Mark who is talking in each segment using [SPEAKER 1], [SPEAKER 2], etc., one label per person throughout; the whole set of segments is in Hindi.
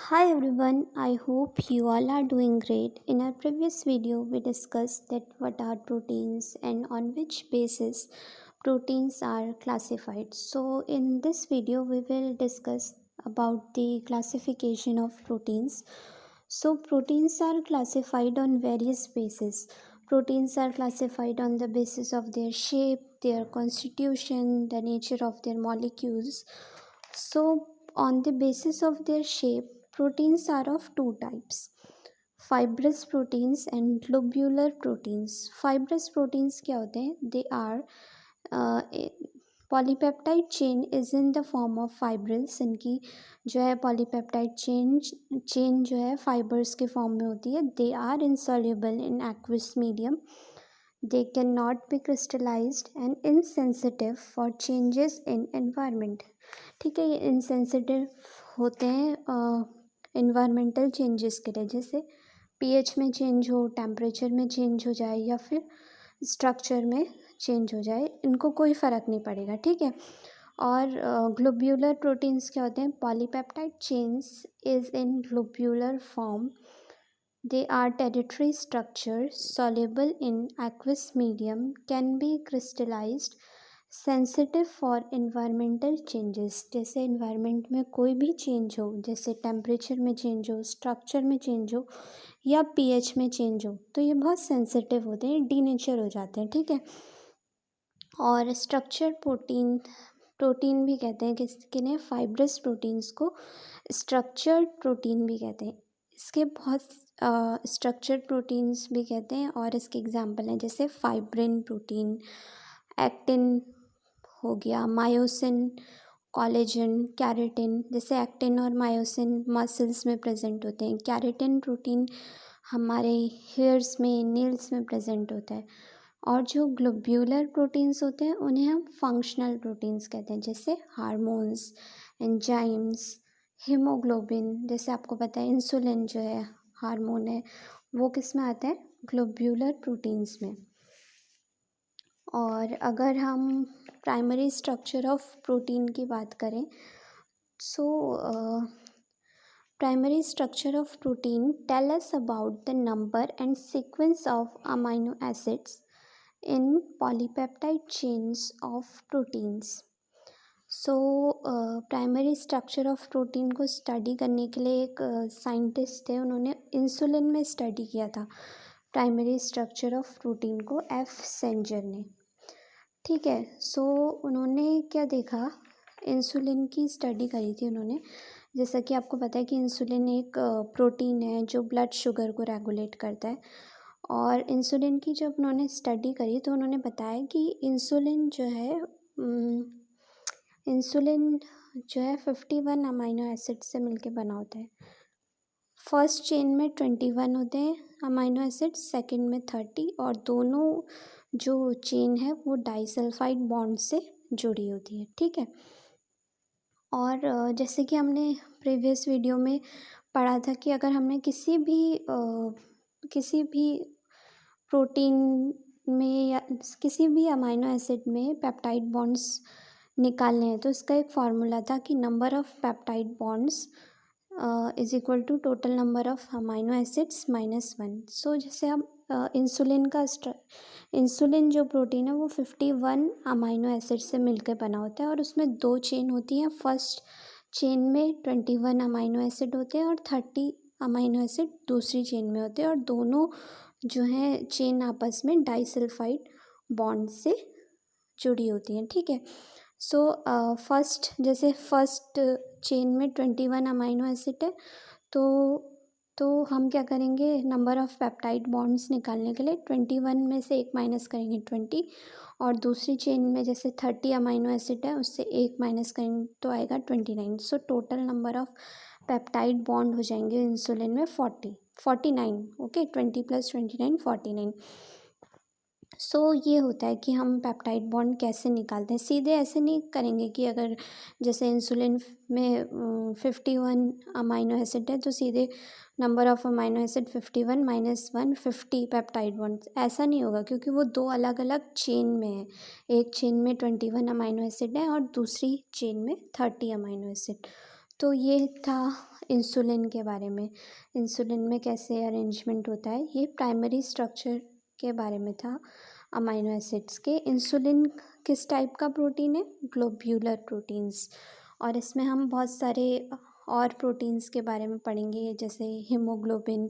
[SPEAKER 1] Hi everyone, I hope you all are doing great. In our previous video, we discussed that what are proteins and on which basis proteins are classified. So in this video, we will discuss about the classification of proteins. So proteins are classified on various bases. Proteins are classified on the basis of their shape, their constitution, the nature of their molecules. So on the basis of their shape, proteins are of two types, fibrous proteins and globular proteins. Fibrous proteins क्या होते हैं? They are polypeptide chain is in the form of fibrils. इनकी जो है पॉलीपेप्टाइड चेन जो है फाइबर्स के फॉर्म में होती है. They are insoluble in aqueous medium. They can not be crystallized and insensitive for changes in environment. ठीक है, ये इनसेंसिटिव होते हैं इन्वायरमेंटल चेंजेस के लिए, जैसे पीएच में चेंज हो, टेम्परेचर में चेंज हो जाए या फिर स्ट्रक्चर में चेंज हो जाए, इनको कोई फ़र्क नहीं पड़ेगा. ठीक है. और ग्लोब्यूलर प्रोटीन्स क्या होते हैं? Polypeptide chains is in globular form. They are territory structure soluble in aqueous medium, can be crystallized, sensitive for environmental changes. जैसे इन्वायरमेंट में कोई भी चेंज हो, जैसे टेम्परेचर में चेंज हो, स्ट्रक्चर में चेंज हो या पीएच में चेंज हो, तो ये बहुत सेंसिटिव होते हैं, डीनेचर हो जाते हैं. ठीक है. और स्ट्रक्चर प्रोटीन भी कहते हैं किन्हें? फाइब्रस प्रोटीन्स को स्ट्रक्चर्ड प्रोटीन भी कहते हैं. इसके बहुत स्ट्रक्चर्ड प्रोटीन्स भी कहते हैं और इसके एग्जांपल हैं जैसे फाइब्रिन प्रोटीन, एक्टिन हो गया, मायोसिन, कोलेजन, कैरेटिन. जैसे एक्टिन और मायोसिन मसल्स में प्रेजेंट होते हैं. कैरेटिन प्रोटीन हमारे हेयर्स में, नेल्स में प्रेजेंट होता है. और जो ग्लोब्यूलर प्रोटीन्स होते हैं उन्हें हम फंक्शनल प्रोटीन्स कहते हैं, जैसे हार्मोन्स, एंजाइम्स, हीमोग्लोबिन. जैसे आपको पता है इंसुलिन जो है हार्मोन है, वो किस में आता है? ग्लोब्यूलर प्रोटीन्स में. और अगर हम प्राइमरी स्ट्रक्चर ऑफ प्रोटीन की बात करें, so primary structure of protein tell us about the number and sequence of amino acids in polypeptide chains of proteins. So primary structure of protein को स्टडी करने के लिए एक साइंटिस्ट थे, उन्होंने इंसुलिन में स्टडी किया था प्राइमरी स्ट्रक्चर ऑफ प्रोटीन को, एफ सेंजर ने. ठीक है. सो उन्होंने क्या देखा? इंसुलिन की स्टडी करी थी उन्होंने. जैसा कि आपको पता है कि इंसुलिन एक प्रोटीन है जो ब्लड शुगर को रेगुलेट करता है. और इंसुलिन की जब उन्होंने स्टडी करी तो उन्होंने बताया कि इंसुलिन जो है 51 अमाइनो एसिड से मिलके बना होता है. फर्स्ट चेन में 21 होते हैं अमाइनो एसिड, सेकंड में 30, और दोनों जो चेन है वो डाइसल्फाइड बॉन्ड से जुड़ी होती है. ठीक है. और जैसे कि हमने प्रीवियस वीडियो में पढ़ा था कि अगर हमने किसी भी प्रोटीन में या किसी भी अमाइनो एसिड में पेप्टाइड बॉन्ड्स निकालने हैं तो इसका एक फार्मूला था कि number of peptide bonds is equal to total number of amino acids -1. So जैसे हम इंसुलिन जो प्रोटीन है वो 51 अमाइनो एसिड से मिलकर बना होता है और उसमें 2 चेन होती हैं. फर्स्ट चेन में 21 अमाइनो एसिड होते हैं और 30 अमाइनो एसिड दूसरी चेन में होते हैं, और दोनों जो हैं चेन आपस में डाइसल्फाइड बॉन्ड से जुड़ी होती हैं. ठीक है. सो फर्स्ट चेन में 21 अमाइनो एसिड है, तो हम क्या करेंगे? नंबर ऑफ पेप्टाइड बॉन्ड्स निकालने के लिए 21 में से 1 माइनस करेंगे 20, और दूसरी चेन में जैसे 30 अमाइनो एसिड है उससे 1 माइनस करेंगे तो आएगा 29. So total number of peptide bond हो जाएंगे इंसुलिन में 49. ओके, 20 + 29 49. सो ये होता है कि हम पेप्टाइड बॉन्ड कैसे निकालते हैं. सीधे ऐसे नहीं करेंगे कि अगर जैसे इंसुलिन में 51 अमाइनो एसिड है तो सीधे number of amino acid 51 -1 50 peptide bonds, ऐसा नहीं होगा क्योंकि वो 2 अलग अलग चेन में है. एक चेन में 21 अमाइनो एसिड है और दूसरी चेन में 30 अमाइनो एसिड. तो ये था इंसुलिन के बारे में। इंसुलिन में कैसे अरेंजमेंट होता है, ये प्राइमरी स्ट्रक्चर के बारे में था अमाइनो एसिड्स के। इंसुलिन किस टाइप का प्रोटीन है, ग्लोब्यूलर प्रोटीन्स। और इसमें हम बहुत सारे और प्रोटीन्स के बारे में पढ़ेंगे, जैसे हीमोग्लोबिन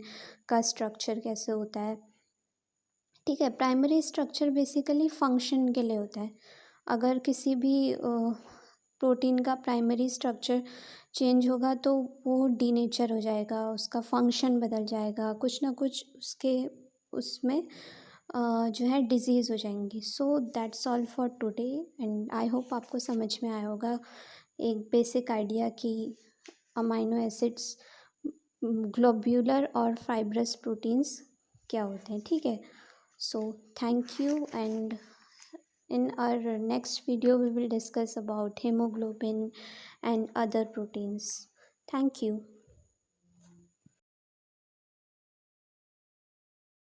[SPEAKER 1] का स्ट्रक्चर कैसे होता है। ठीक है, प्राइमरी स्ट्रक्चर बेसिकली फंक्शन के लिए होता है। अगर किसी भी प्रोटीन का प्राइमरी स्ट्रक्चर चेंज होगा तो वो डीनेचर हो जाएगा, उसका फंक्शन बदल जाएगा, कुछ ना कुछ उसके उसमें जो है डिजीज़ हो जाएंगी। So that's all for today and I hope आपको समझ में आया होगा एक बेसिक आइडिया कि अमाइनो एसिड्स, ग्लोब्यूलर और फाइब्रस प्रोटीन्स क्या होते हैं। ठीक है, so thank you, and in our next video we will discuss about hemoglobin and other proteins. Thank you.